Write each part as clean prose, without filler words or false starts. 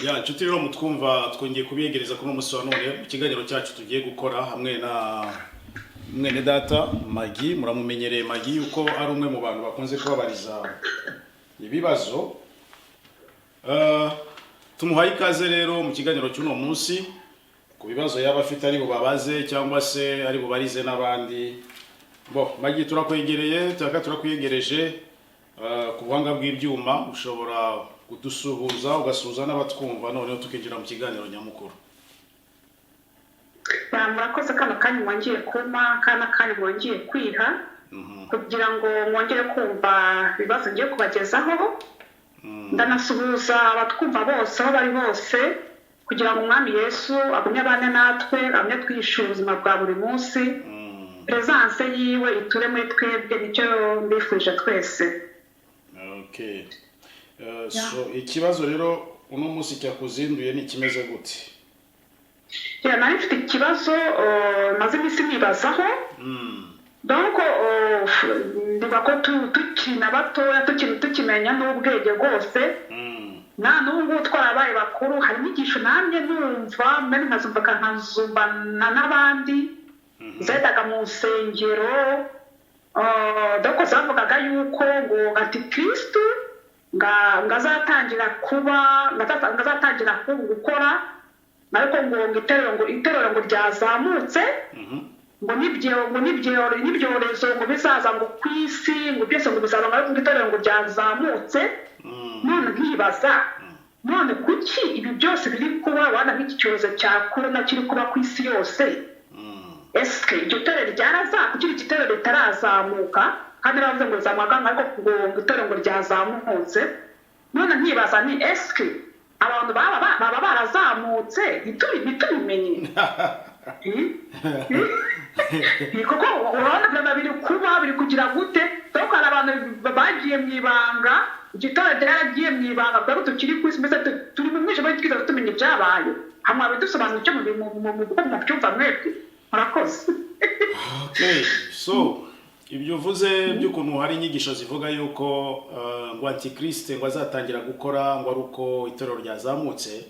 Ya nshuti rero mutwumva twongeye kubiyegereza kuri umunsi wa none mu kiganiro cyacu tugiye gukora hamwe na mwene data Magi. Muramumenyereye Magi yuko ari umwe mu bantu bakunze kubabariza ibibazo. Tumuhaye ikaze rero mu kiganiro cy'uno munsi ku bibazo yaba afite ari bubabaze cyangwa se ari bubarize n'abandi. Magi turakwegereye, turakwiyegereje ku buhanga bw'ibyuma, ushobora kudusuhuza ugasuhuza n'abatwumva noneho tukinjira mu kiganiro nyamukuru. Murakoze kano kanya mwongeye kuma, kano kanya mwongeye kwiha kugira ngo mwongere kumva ibibazo ngiye kubagezaho. Ndanasuhuza abatwumva bose aho bari bose kugira ngo Umwami Yesu agumye abane natwe, amye twishyura ubuzima bwa buri munsi. Presence yiwe iture muri twebwe, nicyo mbifurije twese. Okay. So ikibazo rero uno munsi cyakuzinduye ni kimeze gute? Nari mfite ikibazo maze iminsi nibazaho. Donc ndiba ko tukina batoya tukimenya n'ubwenge bwose. Na n'ubu twarabaye bakuru, hari inyigisho namye numva mbere nkazumbana n'abandi zetaga mu nsengero. Donc zavugaga yuko ngo Antikristo ngazatangira gukora, ariko ngo iterero ngo ryazamutse, ngo n'ibyorezo ngo bizaza ngo ku isi, ngo byose ngo bizaza ngo iterero ngo ryazamutse. None nkibaza, none kuki ibi byose biri kuba wana nk'iki cyorezo cya corona kiri kuba ku isi yose? Eske iryo terero ryarazamuka, kuki igiterero ritarazamuka kandi bavuze ngo rizamuka ariko ngo igiterero ngo ryazamutse? None nkibaza ni eske abantu baba barazamutse ntitubimenye? Kuko urabona biri kuba biri kugira gute? Dore hari abantu bagiye mu ibanga, igiterero ryaragiye mu ibanga, bwari tukiri ku isi mbese turi mu mwijima twiza tumenye ibyabaye. Hamwe abidusobanura icyo mu byumva mwebwe. Murakoze. Okay, so ibyo uvuze by'ukuntu hari inyigisho zivuga yuko ngo Antikristo ngo azatangira gukora ngo ari uko itorero ryazamutse.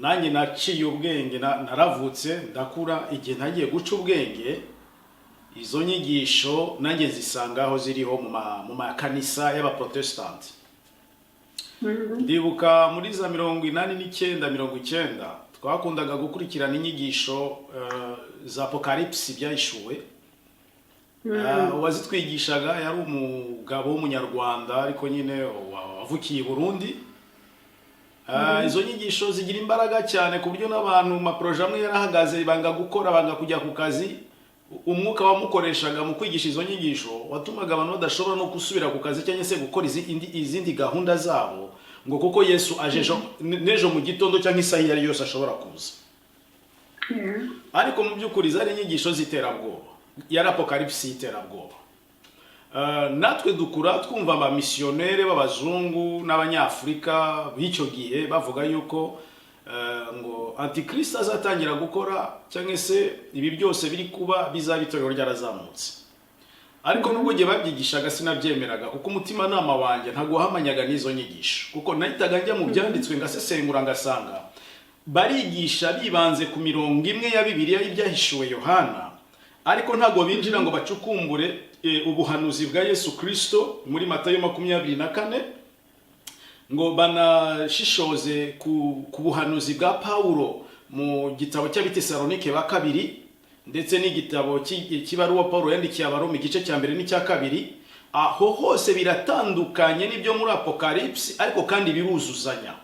Nanjye naciye ubwenge, naravutse ndakura, igihe ntagiye guca ubwenge izo nyigisho nanjye zisangaho ziriho mu makanisa y'abaprotestanti. Ndibuka muri za 89 90 twakundaga gukurikirana inyigisho za Apocalypse byahishuwe. Wazitwigishaga yari umugabo w'umunyarwanda ariko nyine wavukiye i Burundi. Izo nyigisho zigira imbaraga cyane ku buryo n'abantu ma projet amwe yarahagaze banga gukora, banga kujya ku kazi. Umwuka wamukoreshaga mu kwigisha izo nyigisho watumaga abantu badashobora no gusubira ku kazi cyangwa se gukora izindi gahunda zabo, ngo kuko Yesu ajejo nejo mu gitondo cyangwa isaha yari yose ashobora kuza. Ariko mu by'ukuri zari inyigisho ziterabwoba, yari Apocalypse iterabwoba. Natwe dukura twumva aba missionnaire b'abazungu n'abanyafrika b'icyo gihe bavuga yuko ngo Antikristo azatangira gukora cyangwa se ibi byose biri kuba bizaba itorero ryarazamutse. Ariko nubwo gihe babyigishaga sinabyemeraga kuko umutima nama wanjye ntago wahamanyaga n'izo nyigisho, kuko nahitaga njya mu byanditswe ngasesengura ngasanga barigisha bibanze ku mirongo imwe ya Bibiliya y'ibyahishuwe Yohana, ariko ntago binjira ngo bacukumbure ubuhanuzi bwa Yesu Kristo muri Matayo 24, ngo banashishoze ku buhanuzi bwa Paulo mu gitabo cy'Abitesalonike ba kabiri, ndetse n'igitabo cy'ibaruwa Paulo yandikiye Abaroma igice cya mbere n'icya kabiri. Aho hose biratandukanye n'ibyo muri Apocalypse, ariko kandi biruzuzanya.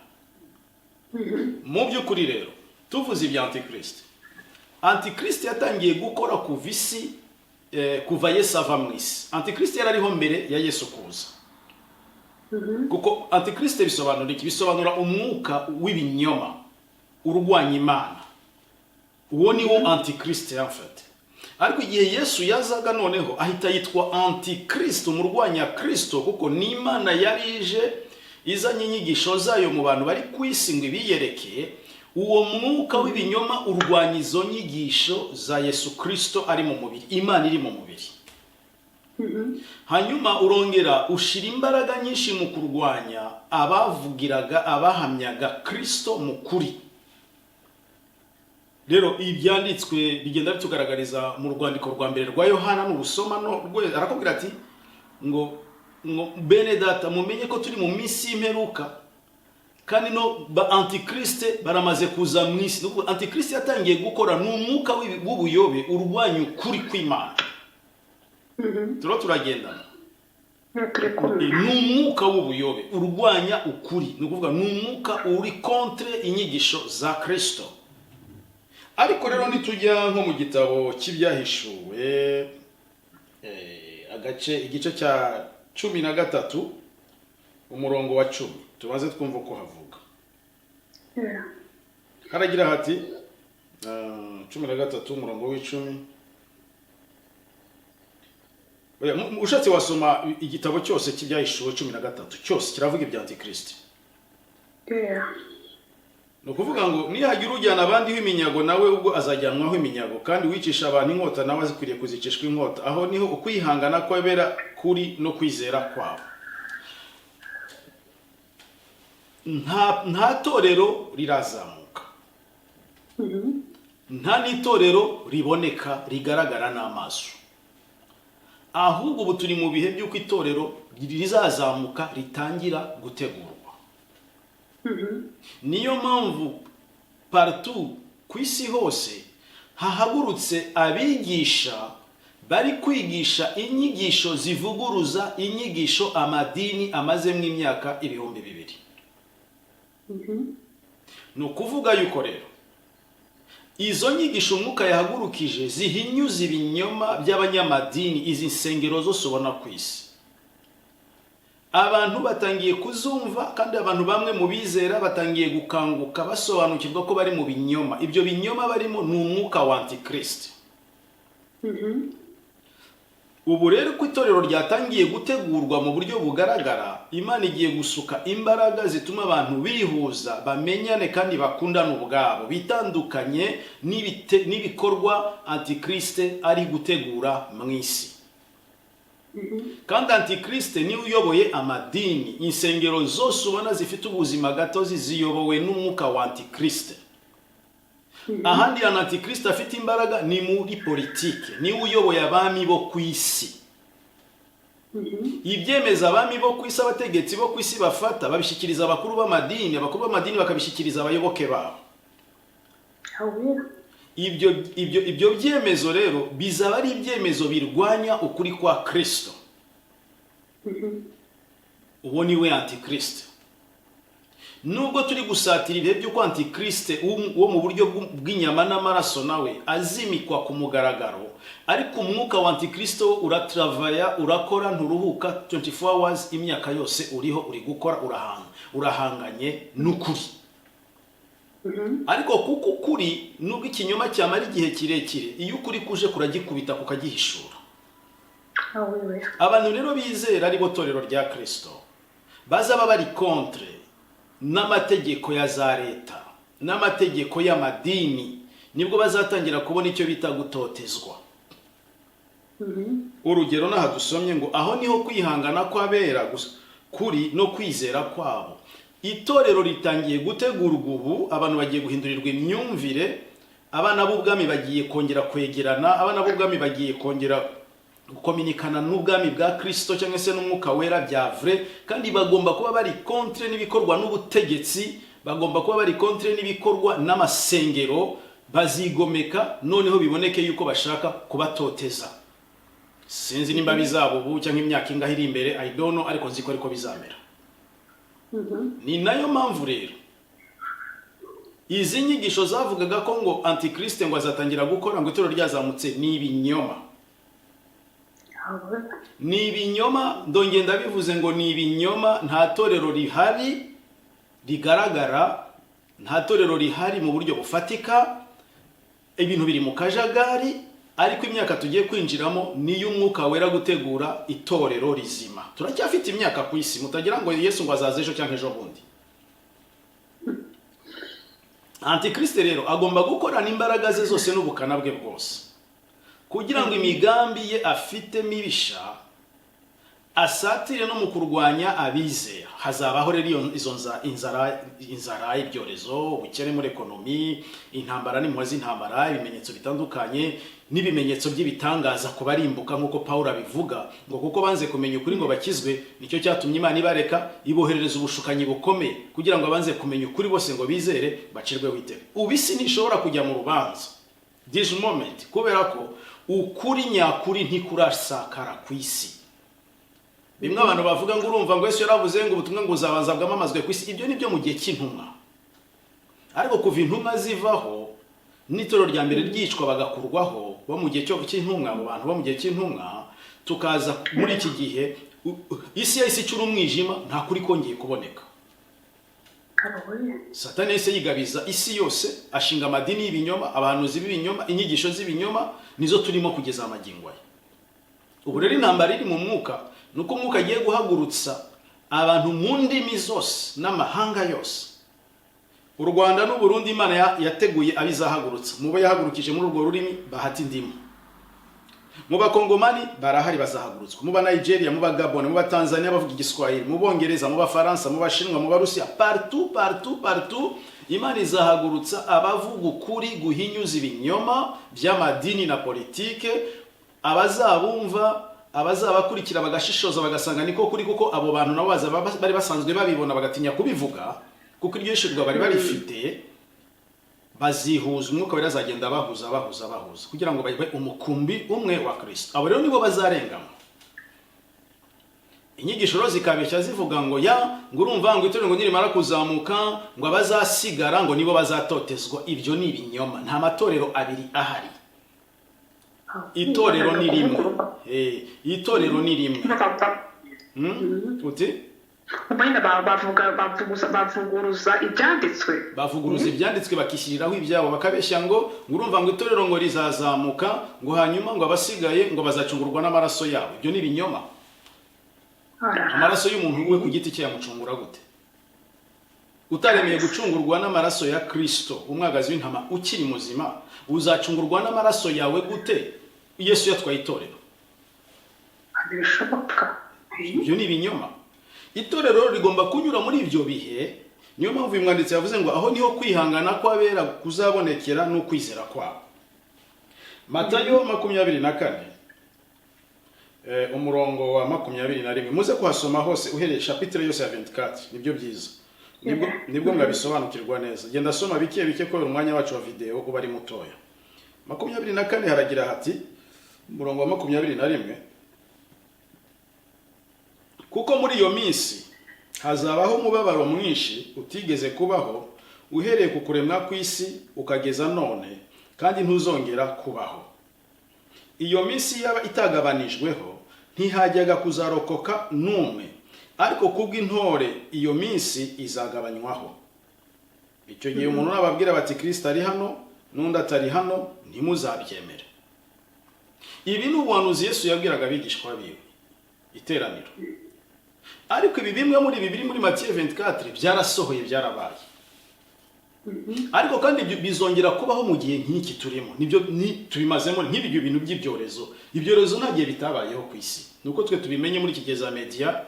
Mu by'ukuri rero tuvuze ibya Antikristo, Antikristo yatangiye gukora ku visi kuva Yesu ava mu isi. Antikristo yari ariho mbere ya Yesu kuza. Kuko Antikristo bisobanura iki? Bisobanura umwuka w'ibinyoma urwanya Imana. Uwo ni wo Antikristo yafite. Ariko igihe Yesu yazaga noneho ahita yitwa Antikristo, umurwanya Kristo, kuko ni Imana yari ije izanye inyigisho zayo mu bantu bari ku isi ngo ibiyerekeye. Uwo mwuka w'ibinyoma urwanya izo nyigisho za Yesu Kristo ari mu mubiri, Imana iri mu mubiri. hanyuma urongera ushira imbaraga nyinshi mu kurwanya abavugiraga abahamyaga Kristo mu kuri. Rero ibyanditswe bigenda bitugaragariza mu rwandiko rwa mbere rwa Yohana n'ubusoma no arakubwira ati ngo bene data mumenye ko turi mu minsi y'imperuka kandi no ba antikriste baramaze kuza mu isi. Nuko antikriste yatangiye gukora n'umwuka w'ubuyobe urwanya ukuri kw'Imana. Turagendana n'umwuka w'ubuyobe urwanya ukuri, ni ukuvuga n'umwuka uri contre inyigisho za Kristo. Ariko rero nitujya nko mu gitabo cy'ibyahishuwe igice cya 13 umurongo wa 10 tumaze twumva ko havuga. Haragira hati 13 umurongo w'10. Ushatse wasoma igitabo cyose cy'ibyahishuwe 13 cyose kiravuga ibya Antikristo. No kuvuga ngo nihagira ujyana abandi w'iminyago nawe ubwo azajyanwaho iminyago, kandi wicisha abantu inkota nawe azikwiriye kuzicishwa inkota. Aho niho ukwihangana kwabera kuri no kwizera kwabo. Nta torero rirazamuka, nta n'itorero riboneka rigaragara n'amaso, ahubwo ubu turi mu bihe by'uko itorero rizazamuka ritangira gutegurwa. Niyo mpamvu partout ku isi hose hahagurutse abigisha bari kwigisha inyigisho zivuguruza inyigisho amadini amaze mu imyaka 2000. No kuvuga yuko rero izo nyigisho umwuka yahagurukije zihinyuza ibinyoma by'abanyamadini, izi nsengero zose ubona ku isi. Abantu batangiye kuzumva, kandi abantu bamwe mu bizera batangiye gukanguka basobanukirwa ko bari mu binyoma. Ibyo binyoma barimo ni umwuka wa Antikristo. Ubu rero ko itorero ryatangiye gutegurwa mu buryo bugaragara, Imana igiye gusuka imbaraga zituma abantu bihuza, bamenyane kandi bakundana ubwabo, bitandukanye n'ibikorwa Antikristo ari gutegura mu isi. Kandi Antikristo ni uyoboye amadini. Insengero zose ubona zifite ubuzima gatozi ziyobowe n'umwuka wa Antikristo. Ahandi Antikristo afite imbaraga ni muri politike, ni uyoboye abami bo ku isi. Ibyemeza abami bo ku isi, abategetsi bo ku isi bafata babishikiriza abakuru b'amadini, abakuru b'amadini bakabishikiriza abayoboke babo. Ibyo byemezo rero bizaba ari ibyemezo birwanya ukuri kwa Kristo. Uwo ni we Antikristo. Nubwo turi gusatira ibihe by'uko Antikristo wo mu buryo bw'inyama n'amaraso nawe azimikwa ku mugaragaro, ariko umwuka wa Antikristo uratravaya, urakora, nturuhuka 24 hours, imyaka yose uriho uri gukora, urahanganye n'ukuri. Ariko kuko ukuri nubwo ikinyoma cyamara igihe kirekire, iyo ukuri kuje kuragikubita kukagihishura. Abantu rero bizera ari bo torero rya Kristo bazaba bari contre n'amategeko ya za leta n'amategeko y'amadini, nibwo bazatangira kubona icyo bita gutotezwa. Urugero naha dusomye ngo aho niho kwihangana kwabera kuri no kwizera kwabo. Itorero ritangiye gutegurwa ubu, abantu bagiye guhindurirwa imyumvire, abana b'ubwami bagiye kongera kwegerana, abana b'ubwami bagiye kongera gukominikana n'ubwami bwa Kristo cyangwa se n'umwuka wera bya vrai, kandi bagomba kuba bari contre n'ibikorwa n'ubutegetsi, bagomba kuba bari contre n'ibikorwa n'amasengero, bazigomeka noneho biboneke yuko bashaka kubatoteza. Sinzi nimba bizabo ubu cyangwa imyaka ingahe iri imbere, I don't know, ariko nzi ko ariko bizamera. Ni nayo mpamvu rero izi nyigisho zavugaga ko ngo Antikristo ngo azatangira gukora ngo itorero ryazamutse ni ibinyoma. Ni ibinyoma, ndongenda bivuze ngo ni ibinyoma. Nta torero rihari rigaragara, nta torero rihari mu buryo bufatika, ibintu biri mu kajagari. Ariko imyaka tugiye kwinjiramo ni y'umwuka wera gutegura itorero rizima. Turacyafite imyaka ku isi, mutagira ngo Yesu ngo azaze ejo cyangwa ejo bundi. Antikristo rero agomba gukorana imbaraga ze zose n'ubukana bwe bwose, kugira ngo imigambi ye afite mibisha asatire no mu kurwanya abizera. Hazabaho rero izo inzara, ibyorezo, ubukene muri ekonomi, intambara n'impuhwe z'intambara, ibimenyetso bitandukanye n'ibimenyetso by'ibitangaza ku barimbuka nk'uko Pawulo abivuga, ngo kuko banze kumenya ukuri ngo bakizwe, nicyo cyatumye Imana ibareka iboherereza ubushukanyi bukomeye kugira ngo abanze kumenya ukuri bose ngo bizere bacirweho iteka. Ubu isi ntishobora kujya mu rubanza this moment, kubera ko ukuri nyakuri ntikurasakara ku isi. Bimwe abantu bavuga ngo urumva ngo Yesu yaravuze ngo ubutumwa ngo uzabanza bwamamazwe ku isi. Ibyo ni byo mu gihe cy'intumwa, ariko kuva intumwa zivaho n'itoro rya mbere ryicwa bagakurwaho, bo mu gihe cy'intumwa, mu bantu bo mu gihe cy'intumwa, tukaza muri iki gihe isi yahise icura umwijima, nta kuri kongeye kuboneka. Satani yahise yigabiza isi yose, ashinga amadini y'ibinyoma, abahanuzi b'ibinyoma, inyigisho z'ibinyoma, nizo turimo kugeza amagingo aya. Ubu rero intambara iri mu mwuka, nuko umwuka agiye guhagurutsa abantu mu ndimi zose n'amahanga yose. U Rwanda n'u Burundi Imana yateguye abizahagurutsa. Mu bo yahagurukije muri urwo rurimi bahati indimu. Mu bakongomani barahari bazahagurutswa. Mu ba Nigeria, mu ba Gabon, mu ba Tanzania bavuga igiswahili, mu Bongereza, mu ba Faransa, mu Bashinwa, mu ba Rusiya, partout Imana izahagurutsa abavuga ukuri guhinyuza ibinyoma by'amadini na politike, abazabumva, abazabakurikira bagashishoza bagasanga niko kuri, kuko abo bantu nabo bari basanzwe babibona bagatinya kubivuga, kuko iryo shirwa bari barifite. Bazihuza, umwuka wera azagenda bahuza kugira ngo babe umukumbi umwe wa Kristo. Abo rero nibo bazarengama. Inyigisho rero zikabeshya zivuga ngo ngo urumva ngo itorero ngo nirimara kuzamuka ngo abazasigara ngo nibo bazatotezwa. Ibyo ni ibinyoma. Nta matorero abiri ahari. Itorero ni rimwe. Itorero ni rimwe. Uti? Bavuguruza ibyanditswe. Bavuguruza ibyanditswe bakishyiriraho ibyabo, bakabeshya ngo urumva ngo itorero ngo rizazamuka ngo hanyuma ngo abasigaye ngo bazacungurwa n'amaraso yabo. Ibyo ni ibinyoma. Amaraso y'umuntu we ku giti cye yamucungura gute? Utaremeye gucungurwa n'amaraso ya Kristo, umwagazi w'intama ukiri muzima, uzacungurwa n'amaraso yawe gute Yesu yatwaye itorero? Ibyo ni ibinyoma. Itorero rigomba kunyura muri ibyo bihe. Niyo mpamvu uyu mwanditsi yavuze ngo aho niho kwihangana kw'abera kuzabonekera n'ukwizera kwabo. Matayo 24 umurongo wa 21. Muze kuhasoma hose uhereye chapitre yose ya 24. Nibyo byiza. Nibwo mwabisobanukirwa neza. Genda soma bike ko umwanya wacu wa video uba ari mutoya. 24 haragira hati umurongo wa 21, kuko muri iyo minsi hazabaho umubabaro mwinshi utigeze kubaho uhereye ku kuremwa kw'isi ukageza none, kandi ntuzongera kubaho. Iyo minsi yaba itagabanijweho ntihajyaga kuzarokoka n'umwe, ariko kubw'intore iyo minsi izagabanywaho. Icyo gihe umuntu nababwira bati Kristo ari hano n'undi atari hano, ntimuzabyemere. Ibi ni ubuhanuzi Yesu yabwiraga abigishwa biwe, iteraniro. Ariko ibi bimwe muri bibiri muri Matiyo 24 byarasohoye, byarabaye. Ariko kandi bizongera kubaho mu gihe nk'iki turimo. Nibyo tubimazemo nk'ibyo bintu by'ibyorezo. Ibyorezo ntagiye bitabayeho ku isi. Nuko twe tubimenye muri kigeza media,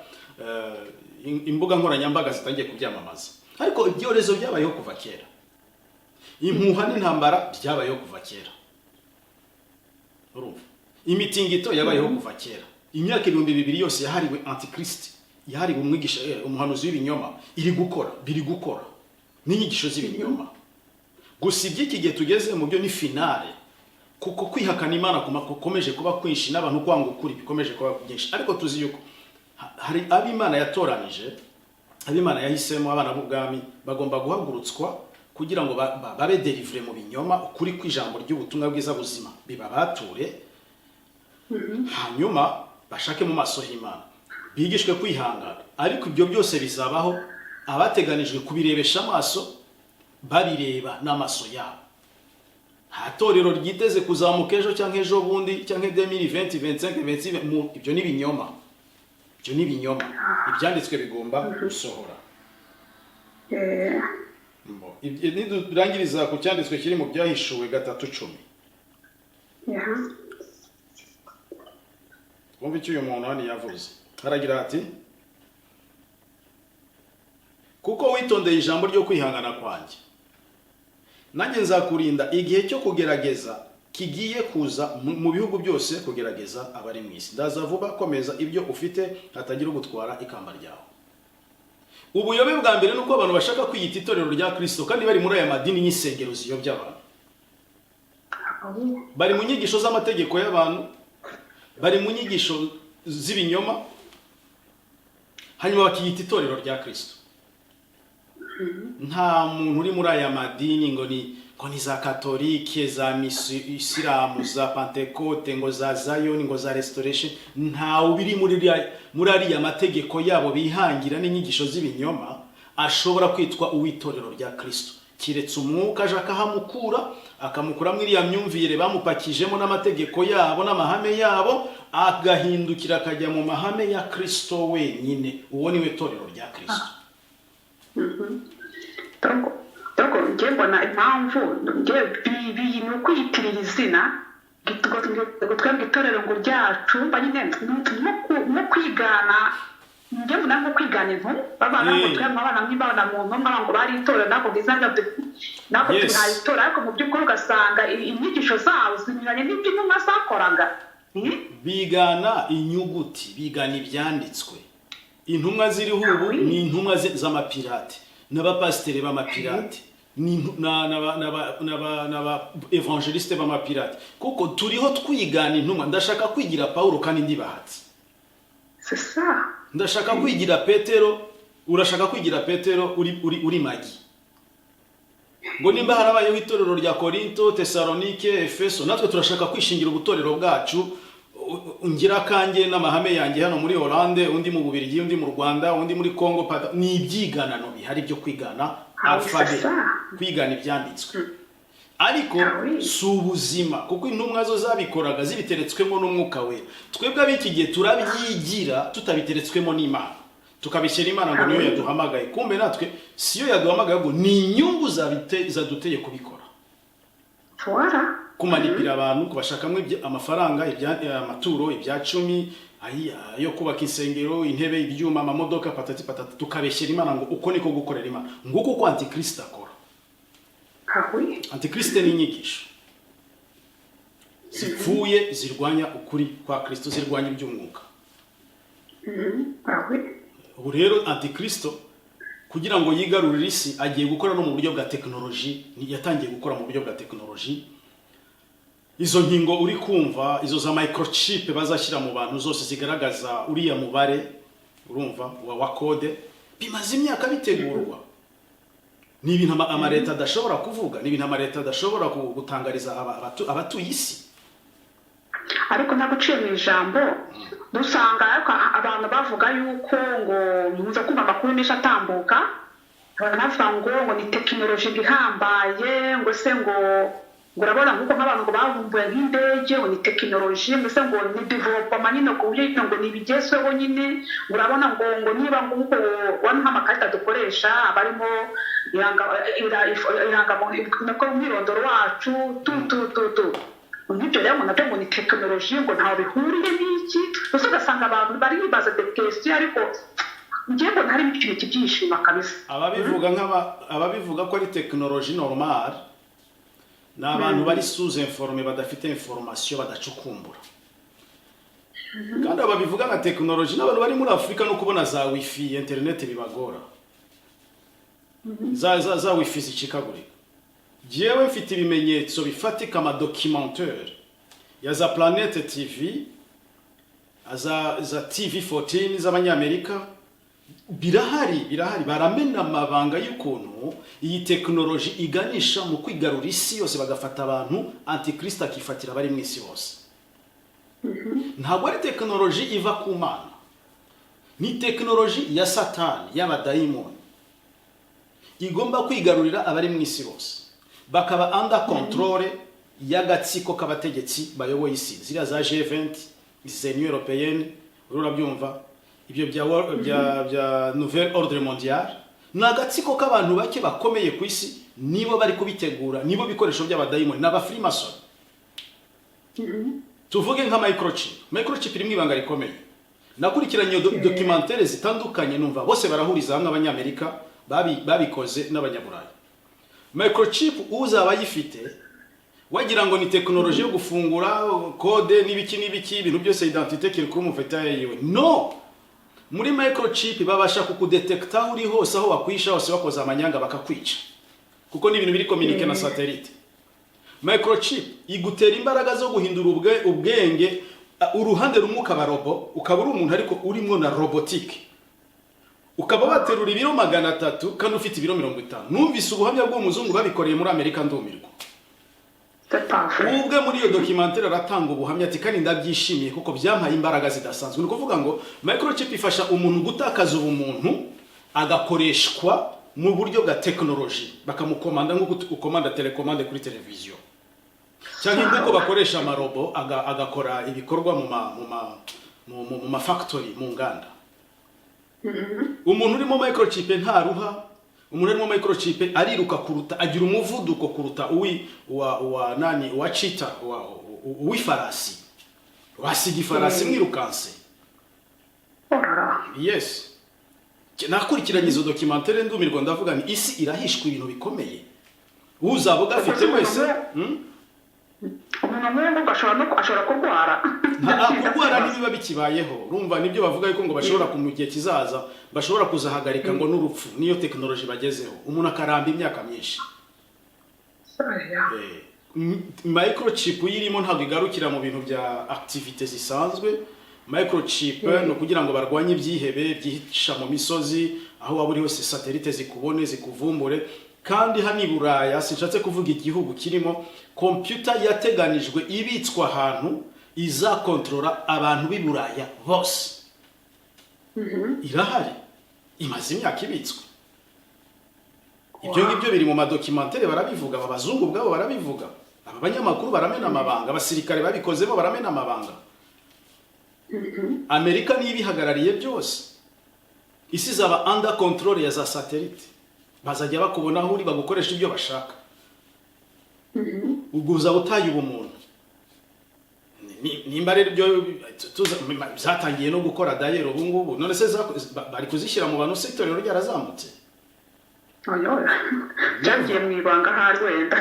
imbuga nkoranyambaga zitangiye kubyamamaza. Ariko ibyorezo byabayeho kuva kera. Impuha n'intambara byabayeho kuva kera. Urumva? Imitingito yabayeho kuva kera. Imyaka 2000 yose yahariwe Antichrist, yahariwe umwigisha, umuhanuzi w'ibinyoma, biri gukora n'inyigisho z'ibinyoma. Gusa iby'iki gihe tugeze mu byo ni finale, kuko kwihakana Imana kukomeje kuba kwinshi n'abantu kwanga ukuri bikomeje kuba byinshi. Ariko tuzi yuko hari ab'Imana yatoranije, ab'Imana yahisemo, abana b'ubwami bagomba guhagurutswa kugira ngo babe delivré mu binyoma, ukuri kw'ijambo ry'ubutumwa bwiza buzima bibabature, hanyuma bashake mu maso y'Imana, bigishwe kwihangana. Ariko ibyo byose bizabaho abateganijwe kubirebesha amaso, babireba n'amaso yabo. Nta torero ryiteze kuzamuka ejo cyangwa ejo bundi cyangwa 2020 25 26. Ibyo ni binyoma. Ibyo ni binyoma. Ibyanditswe bigomba gusohora. Nidurangiriza ku cyanditswe kiri mu byahishuwe 3:10. Wumva icyo uyu muntu hano yavuze. haragira ati kuko witondeye ijambo ryo kwihangana kwanjye nanjye nzakurinda igihe cyo kugerageza kigiye kuza mu bihugu byose kugerageza abari mu isi. Ndaza vuba, komeza ibyo ufite hatagira ugutwara ikamba ryawe. Ubuyobe bwa mbere nuko abantu bashaka kwiyita itorero rya Kristo kandi bari muri aya madini n'isengero ziyobya abantu. Bari mu nyigisho z'amategeko y'abantu, bari mu nyigisho z'ibinyoma, hanyuma bakiyita itorero rya Kristo. Nta muntu uri muri aya madini ngo ni za katolike, za isilamu, za pentecote, ngo za Zion, ngo za restoration. Nta ubiri muri ariya mategeko yabo bihangira n'inyigisho z'ibinyoma ashobora kwitwa uwitorero rya Kristo, kiretse umwuka aje akamukura muri iriya myumvire bamupakijemo n'amategeko yabo n'amahame yabo, agahindukira akajya mu mahame ya Kristo wenyine. Uwo niwe torero rya Kristo. Doko ngiye mbona impamvu ni ukwiyitirira izina twebwe itorero ngo ryacu nyine no kwigana. Ngiye mbona nko kwigana intu babana ngo twebwe abana nk'ibana mu ntumwa ngo bari itorero nako bizanga nako tuhaye itorero, ariko mu by'ukuri ugasanga inyigisho zabo zinyuranye n'ibyo intumwa zakoraga. Bigana inyuguti, bigana ibyanditswe. Intumwa ziriho ubu ni intumwa z'amapirate n'abapasiteri b'amapirate n'aba evangeliste b'amapirate, kuko turiho twigana intumwa. Ndashaka kwigira Paulo kandi ndibahatse. C'est ça. Ndashaka kwigira Petero, urashaka kwigira Petero uri magi. Ngo nimba harabayeho itorero rya Korinto, Tesalonike, Efeso, natwe turashaka kwishingira ubutorero bwacu. Ngira kanjye n'amahame yanjye hano muri Hollande, undi mu Bubiligi, undi mu Rwanda, undi muri Congo. Ni ibyiganano bihari byo kwigana alphabet, kwigana ibyanditswe. Ariko si ubuzima, kuko intumwa zo zabikoraga zibiteretswemo n'umwuka wera. Twebwe ab'iki gihe turabyigira tutabiteretswemo n'Imana, tukabishyira Imana ngo niyo yaduhamagaye. Kumbe natwe siyo yaduhamagaye, ngo ni inyungu zaduteye kubikora. Kumanipira abantu, kubashakamo amafaranga, amaturo, ibya 10, yo kubaka insengero, intebe, ibyuma, amamodoka, patati patata, tukabeshyira Imana ngo uko niko gukorera Imana. Nguko uko Antikristo akora. Antikristo ni inyigisho zipfuye zirwanya ukuri kwa Kristo, zirwanya iby'umwuka. Ubu rero Antikristo kugira ngo yigarurire isi agiye gukora no mu buryo bwa tekinoloji. Yatangiye gukora mu buryo bwa tekinoloji. Izo nkingo uri kumva, izo za microchip bazashyira mu bantu zose zigaragaza uriya mubare, urumva, wa kode, bimaze imyaka bitegurwa. Ni ibintu amareta adashobora kuvuga, ni ibintu amareta adashobora gutangariza abatuye isi. Ariko naguciye mu ijambo, dusanga abantu bavuga yuko ngo muza kumva amakuru menshi atambuka, banavuga ngo ni tekinoloji ihambaye, ngo se ngo urabona nk'uko nk'abantu ngo bavumbuye nk'indege, ngo ni tekinoloji, ngo se ngo ni development nyine ku buryo ngo ni ibigezweho nyine. Urabona ngo niba nk'uko wano nk'amakarita dukoresha abarimo iranga umwirondoro wacu nk'ibyo rero nabyo ngo ni tekinoloji, ngo ntaho bihuriye n'iki. Gusa ugasanga abantu bari bibaza de question, ariko ngiye ngo ntari ikintu kibyishima kabisa. Ababivuga ko ari tekinoloji normal ni abantu bari sous informé, badafite information, badacukumbura. Kandi ababivuga nka tekinoloji n'abantu bari muri Afrika no kubona za wifi, internet bibagora. Za wifi zicikagurika. Jewe mfite ibimenyetso bifatika, ama documentaire ya za Planète TV, za TV14 z'abanyamerika. Birahari baramena amabanga y'ukuntu iyi tekinoloji iganisha mu kwigarura isi yose, bagafata abantu. Antikristo akifatira bari mu isi hose. Ntabwo ari tekinoloji iva ku Mana, ni tekinoloji ya Satani, y'abadayimoni, igomba kwigarurira abari mu isi bose, bakaba under control y'agatsiko k'abategetsi bayoboye isi. Ziriya za G20, izi Union Européenne, urabyumva, ibyo bya Nouvelle Ordre Mondial, ni agatsiko k'abantu bake bakomeye ku isi, nibo bari kubitegura, nibo bikoresho by'abadayimoni n'aba Freemason. Tuvuge nka microchip iri mu ibanga rikomeye. nakurikiranye documentaire zitandukanye numva bose barahuriza hamwe abanyamerika babikoze n'abanyaburayi. Microchip uzaba yifite wagira ngo ni technology yo gufungura code n'ibiki ibintu byose identité kiri kuri umufeta yiwe. No, muri microchip babasha kukudetecta uri hose aho wakwisha hose wakoze amanyanga bakakwica, kuko ni ibintu biri communique na satellite. Microchip igutera imbaraga zo guhindura ubwenge, uruhande rumwe ukaba robo, ukaba uri umuntu ariko urimo na robotique, ukaba waterura ibiro 300 kandi ufite ibiro 50. Numvise ubuhamya bwo muzungu babikoreye muri Amerika ndumirwa. Ubwe muri iyo documentaire aratanga ubuhamya ati kandi ndabyishimiye kuko byampaye imbaraga zidasanzwe. Ni kuvuga ngo microchip ifasha umuntu gutakaza ubumuntu agakoreshwa mu buryo bwa technology, bakamukomanda nko ukomanda telecommande kuri televiziyo, cyangwa nguko bakoresha amarobo agakora ibikorwa mu ma factory, mu nganda. Umuntu urimo microchip ntaruha, umuntu urimo microchip ariruka kuruta, agira umuvuduko kuruta wa cheetah, uwifarasi, wasiga ifarasi mwirukanse. Yes, nakurikiranye izo documentaire ndumirwa, ndavuga ni isi irahishwa ibintu bikomeye. Uzaba gafite wese umuntu ashobora kurwara. Kurwara nibiba bikibayeho, urumva nibyo bavuga yuko ngo bashobora ku mugihe kizaza bashobora kuzahagarika ngo n'urupfu, niyo technology bagezeho, umuntu akaramba imyaka myinshi. Microchip yirimo ntabwo igarukira mu bintu bya activité zisanzwe. Microchip no kugira ngo barwanye ibyihebe byihisha mu misozi, aho waba uri hose satellite zikubone zikuvumbure. Kandi hani Buraya, sinshatse kuvuga igihugu kirimo computer yateganijwe ibitswa ahantu iza controla abantu b'i Buraya bose. Irahari, imaze imyaka ibitswe. Ibyo ngibyo biri mu madocumentaire barabivuga, abazungu bwabo barabivuga, abanyamakuru baramena amabanga, abasirikare babikozemo baramena amabanga. Amerika niyo ibihagarariye byose. Isi zaba under control ya za satellite, bazajya bakubona aho uri bagukoresha ibyo bashaka. Uguza utaye ubumuntu. Nimba rero byo zatangiye no gukora dayero ubu ngubu, none se bari kuzishyira mu bantu secteur ryarazamutse. Byagiye mu ibanga hari wenda.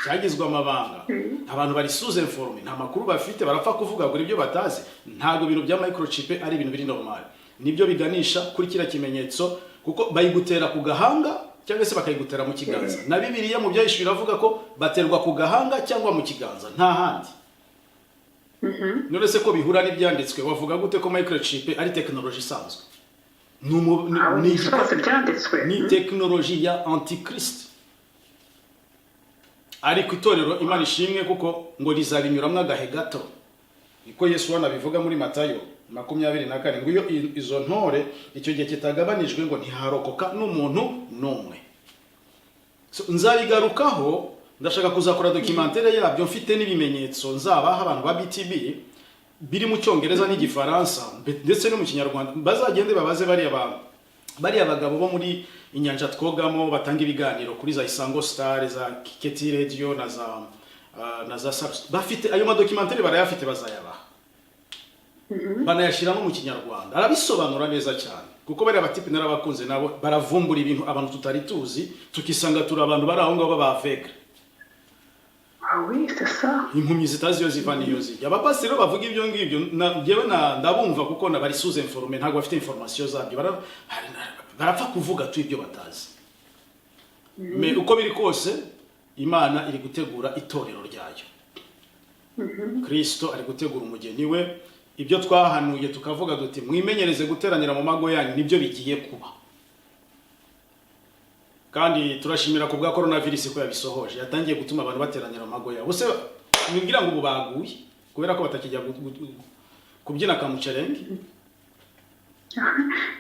Cyagizwe amabanga. Abantu bari sous informé, nta makuru bafite, barapfa kuvuga ngo ibyo batazi. Ntago ibintu bya microchip ari ibintu biri normal. Nibyo biganisha kuri kira kimenyetso, kuko bayigutera ku gahanga cyangwa se bakayigutera mu kiganza. Na Bibiliya mu byahishura avuga ko baterwa ku gahanga cyangwa mu kiganza, nta handi. None se ko bihura n'ibyanditswe, wavuga gute ko microchip ari technology isanzwe? Ni technology ya antichrist. Ariko itorero Imana ishimwe kuko ngo rizabinyuramwe agahe gato. Niko Yesu wanabivuga muri Matayo 24, ngo iyo izo ntore icyo gihe kitagabanijwe ngo ntiharokoka n'umuntu n'umwe. Nzabigarukaho, ndashaka kuzakora documentaire yabyo mfite n'ibimenyetso, nzabaha abantu ba BTB biri mu cyongereza n'igifaransa ndetse no mu kinyarwanda, bazagende babaze bari abagabo bo muri inyanja twogamo batanga ibiganiro kuri za Isango Star, za Kiketi Radio na za bafite ayo documentaire barayafite, bazayabaha. Banayashira no mu kinyarwanda, arabisobanura neza cyane, kuko bari abatipe narabakunze nabo baravumbura ibintu abantu tutari tuzi, tukisanga turi abantu bari aho ngabo bavega. Oui, c'est ça. Impumyi zitazi yo zivana iyo zijya. Abapasiteri bavuga ibyo ngibyo, ngewe ndabumva kuko nabari sous informé, ntabwo bafite information zabyo, barapfa kuvuga tu ibyo batazi. Me uko biri kose Imana iri gutegura itorero ryayo. Kristo ari gutegura umugeni we. Ibyo twahanuye tukavuga duti mwimenyereze guteranira mu mago yanyu, nibyo bigiye kuba. Kandi turashimira ku bwa coronavirus ko yabisohoje, yatangiye gutuma abantu bateranira mu mago yabo. Bose nibwira ngo bubaguye kubera ko batakijya kubyina kamucerenge.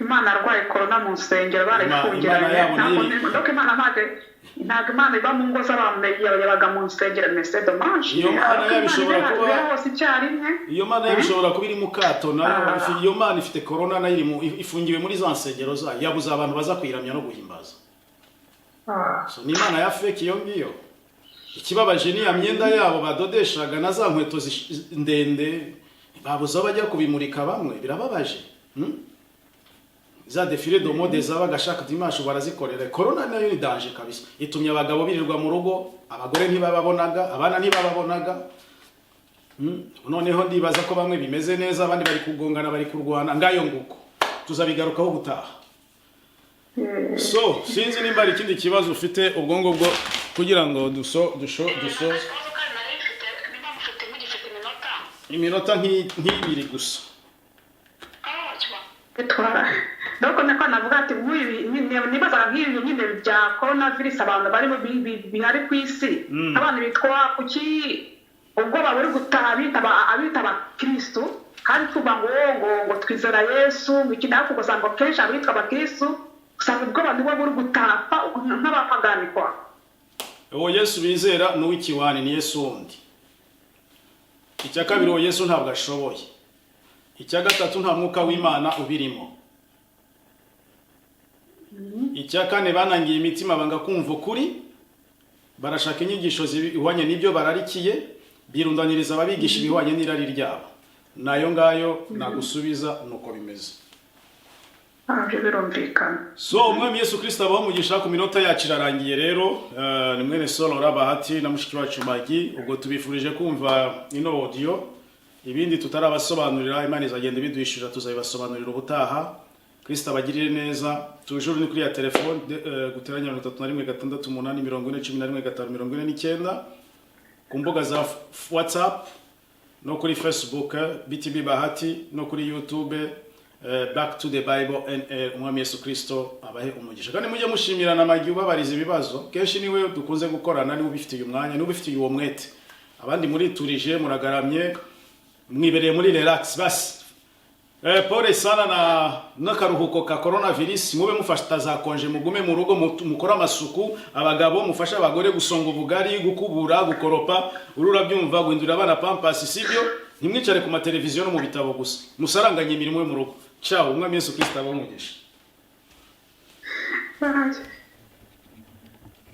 Imana arwaye corona mu nsengero barayifungiranye. Ntabwo Imana iba mu ngo z'abantu yabaga mu nsengero, mese dommage. Iyo Mana yabishobora kuba hose icyarimwe. Iyo Mana yabishobora kuba iri mu kato, nayo iyo Mana ifite corona nayo ifungiwe muri za nsengero zayo, yabuze abantu baza kwiramya no guhimbaza. So ni Imana ya fake iyo ngiyo. Ikibabaje ni ya myenda yabo badodeshaga na za nkweto ndende, babuze bajya kubimurika bamwe birababaje. Za defile de mode zabaga chaque dimanche barazikorera. Corona nayo ni danger kabisa. Itumye abagabo birirwa mu rugo, abagore ntibababonaga, abana ntibababonaga. Noneho ndibaza ko bamwe bimeze neza, abandi bari kugongana, bari kurwana, ngayo nguko tuzabigarukaho gutaha. So sinzi nimba ari ikindi kibazo ufite ubwongo bwo kugira ngo dusho iminota nk'ibiri gusa. Doko nako navuga ati nibaza nk'ibi nyine bya coronavirus abantu bari bihari ku isi, abantu bitwa kuki ubwo baburi gutaha abitaba Kristo kandi tuba ngo twizera Yesu ngikina kuko sango kenshi abitwa abakristo usanga ubwo abantu bari gutapa nk'abapaganikwa. Uwo Yesu bizera n'uwikiwani ni Yesu wundi. Icya kabiri uwo Yesu ntabwo ashoboye. Icya gatatu nta mwuka w'Imana ubirimo. Icya kane banangiye imitima banga kumva ukuri, barashaka inyigisho zihwanye n'ibyo bararikiye, birundaniriza ababigisha ibihwanye n'irari ryabo. Nayo ngayo nagusubiza nuko bimeze. So umwami Yesu Kristo abaho mugisha ku minota yacu irarangiye rero. Ni mwene Solora Bahati na mushiki wacu Magi, ubwo tubifurije kumva ino audio. Ibindi tutarabasobanurira Imana izagenda biduhishura tuzabibasobanurira ubutaha. Kristo abagirire neza. Tujuru ni kuri ya telefone guteranya 3186811549 ku mbuga za WhatsApp no kuri Facebook BTB Bahati no kuri YouTube Back to the Bible umwami Yesu Kristo abahe umugisha. Kandi mujye mushimirana Magi ubabariza ibibazo. Kenshi niwe dukunze gukorana ni ubifitiye umwanya ni ubifitiye uwo mwete. Abandi muri turije muragaramye mwibereye muri relax basi. Pole sana na karuhuko ka coronavirus mube mufashta za konje mugume mu rugo mukora amasuku abagabo mufasha abagore gusonga ubugari gukubura gukoropa urura byumva guhindura abana pampers sibyo ntimwicare ku mateleviziyo no mu bitabo gusa musaranganye imirimo yo mu rugo. Ciao umwami Yesu Kristo abamugisha.